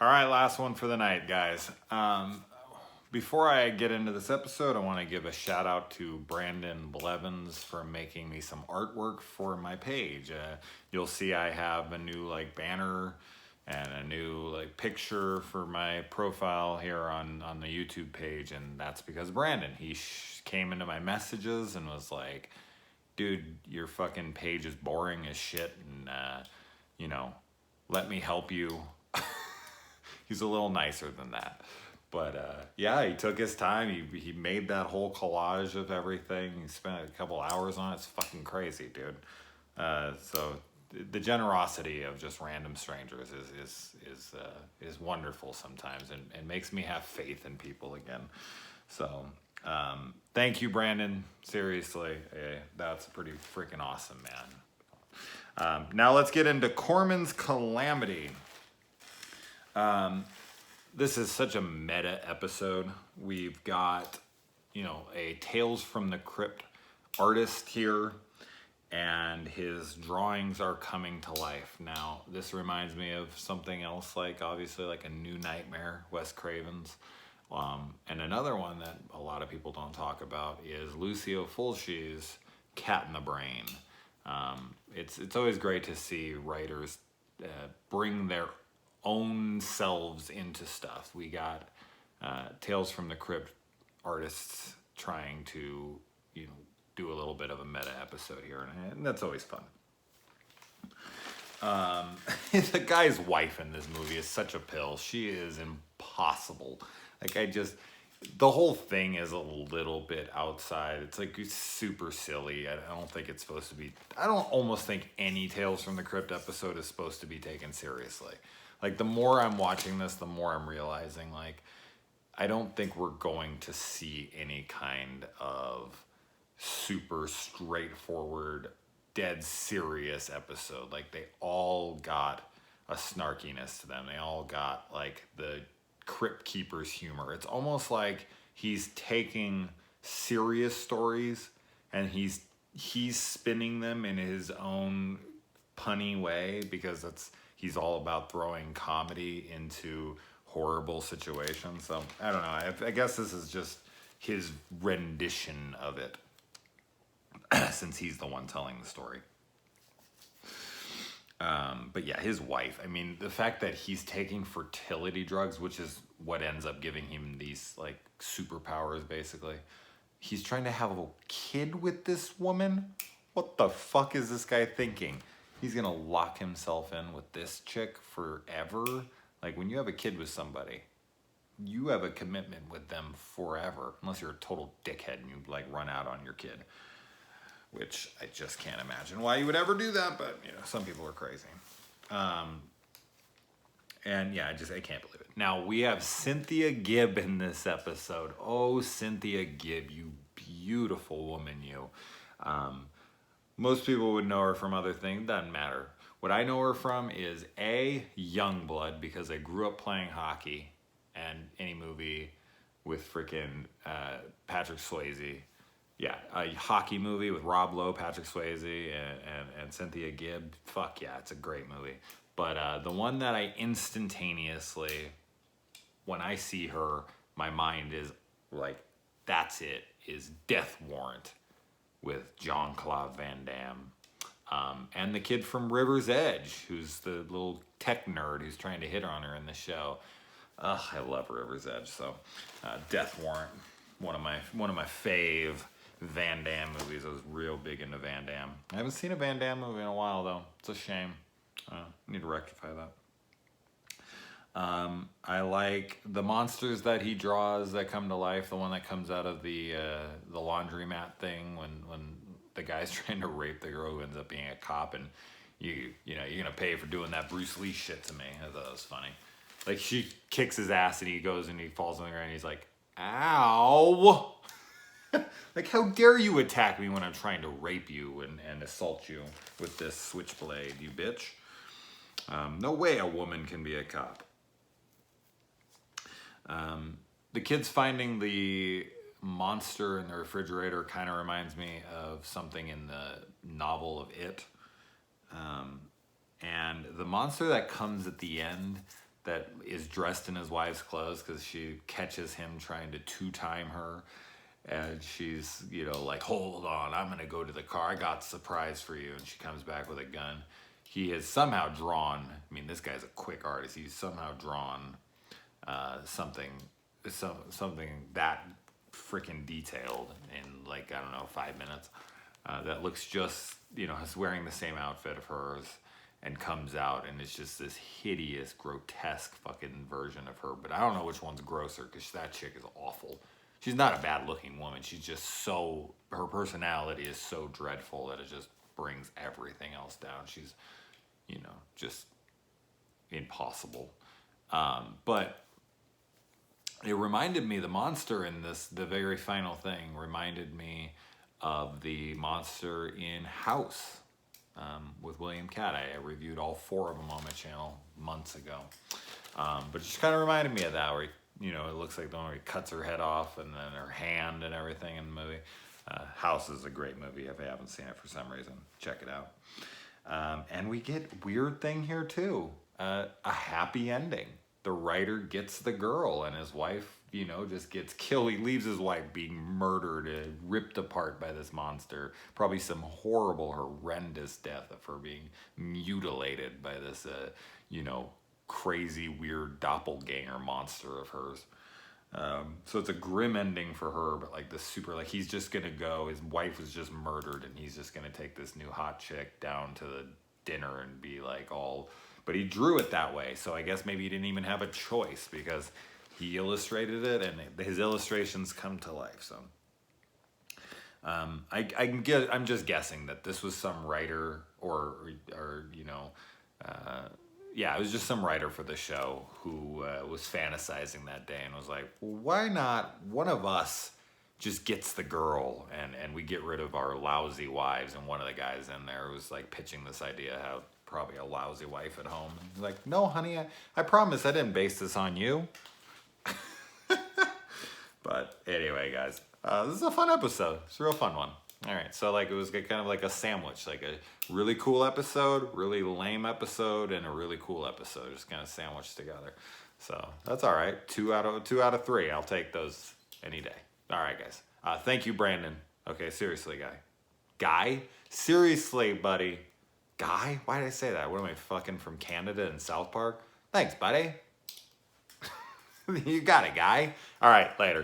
All right, last one for the night, guys. Before I get into this episode, I want to give a shout out to Brandon Blevins for making me some artwork for my page. You'll see I have a new banner and a new picture for my profile here on the YouTube page, and that's because Brandon, he came into my messages and was like, dude, your fucking page is boring as shit, and let me help you. He's a little nicer than that. But yeah, he took his time. He made that whole collage of everything. He spent a couple hours on it. It's fucking crazy, dude. So the generosity of just random strangers is wonderful sometimes, and makes me have faith in people again. So thank you, Brandon. Seriously, that's pretty freaking awesome, man. Now let's get into Korman's Calamity. This is such a meta episode. We've got, a Tales from the Crypt artist here, and his drawings are coming to life. Now, this reminds me of something else, obviously like A New Nightmare, Wes Craven's. And another one that a lot of people don't talk about is Lucio Fulci's Cat in the Brain. It's always great to see writers bring their own selves into stuff. We got Tales from the Crypt artists trying to, do a little bit of a meta episode here, and that's always fun. The guy's wife in this movie is such a pill. She is impossible. The whole thing is a little bit outside. It's super silly. I don't think it's supposed to be. I don't almost think any Tales from the Crypt episode is supposed to be taken seriously. The more I'm watching this, the more I'm realizing, I don't think we're going to see any kind of super straightforward, dead serious episode. They all got a snarkiness to them. They all got, the Crypt Keeper's humor. It's almost like he's taking serious stories and he's spinning them in his own punny way, because he's all about throwing comedy into horrible situations. So I don't know. I guess this is just his rendition of it, since he's the one telling the story. But yeah, his wife. I mean, the fact that he's taking fertility drugs, which is what ends up giving him these superpowers, basically. He's trying to have a kid with this woman. What the fuck is this guy thinking? He's gonna lock himself in with this chick forever? When you have a kid with somebody, you have a commitment with them forever, unless you're a total dickhead and you run out on your kid, which I just can't imagine why you would ever do that. But some people are crazy. And yeah, I can't believe it. Now we have Cynthia Gibb in this episode. Oh, Cynthia Gibb, you beautiful woman, you. Most people would know her from other things. Doesn't matter. What I know her from is Youngblood, because I grew up playing hockey, and any movie with freaking Patrick Swayze. Yeah, a hockey movie with Rob Lowe, Patrick Swayze, and Cynthia Gibb. Fuck yeah, it's a great movie. But the one that I instantaneously, when I see her, my mind is that's it, is Death Warrant with Jean-Claude Van Damme. And the kid from River's Edge, who's the little tech nerd who's trying to hit on her in the show. Ugh, I love River's Edge. So, Death Warrant, one of my fave Van Damme movies. I was real big into Van Damme. I haven't seen a Van Damme movie in a while, though. It's a shame. I need to rectify that. I like the monsters that he draws that come to life. The one that comes out of the laundromat thing when the guy's trying to rape the girl who ends up being a cop, and you're gonna pay for doing that Bruce Lee shit to me. I thought it was funny. She kicks his ass and he goes and he falls on the ground and he's like, ow. How dare you attack me when I'm trying to rape you and assault you with this switchblade, you bitch. No way a woman can be a cop. The kids finding the monster in the refrigerator kind of reminds me of something in the novel of It. And the monster that comes at the end, that is dressed in his wife's clothes because she catches him trying to two-time her. And she's, you know, like, hold on, I'm going to go to the car. I got a surprise for you. And she comes back with a gun. He has somehow drawn, I mean, this guy's a quick artist. He's somehow drawn something that freaking detailed in, like, I don't know, 5 minutes. That looks just, you know, is wearing the same outfit of hers and comes out. And it's just this hideous, grotesque fucking version of her. But I don't know which one's grosser because that chick is awful. She's not a bad looking woman. She's just so, her personality is so dreadful that it just brings everything else down. She's, you know, just impossible. But it reminded me, the monster in this, the very final thing, reminded me of the monster in House with William Catt. I reviewed all 4 of them on my channel months ago. But it just kind of reminded me of that, where you know, it looks like the one where he cuts her head off and then her hand and everything in the movie. House is a great movie. If you haven't seen it for some reason, check it out. And we get weird thing here too. A happy ending. The writer gets the girl and his wife, you know, just gets killed. He leaves his wife being murdered and ripped apart by this monster. Probably some horrible, horrendous death of her being mutilated by this, you know, crazy, weird doppelganger monster of hers. So it's a grim ending for her, but like this super, like he's just gonna go, his wife was just murdered and he's just gonna take this new hot chick down to the dinner and be like all, but he drew it that way. So I guess maybe he didn't even have a choice because he illustrated it and his illustrations come to life. So I'm just guessing that this was some writer or you know, yeah, it was just some writer for the show who was fantasizing that day and was like, well, why not one of us just gets the girl and we get rid of our lousy wives? And one of the guys in there was like pitching this idea, have probably a lousy wife at home. And he's like, no, honey, I promise I didn't base this on you. But anyway, guys, this is a fun episode. It's a real fun one. All right, so like it was kind of like a sandwich, like a really cool episode, really lame episode, and a really cool episode, just kind of sandwiched together. So that's all right. 2 out of 3. I'll take those any day. All right, guys. Thank you, Brandon. Okay, seriously, guy. Seriously, buddy. Guy? Why did I say that? What am I, fucking from Canada and South Park? Thanks, buddy. You got it, guy. All right, later.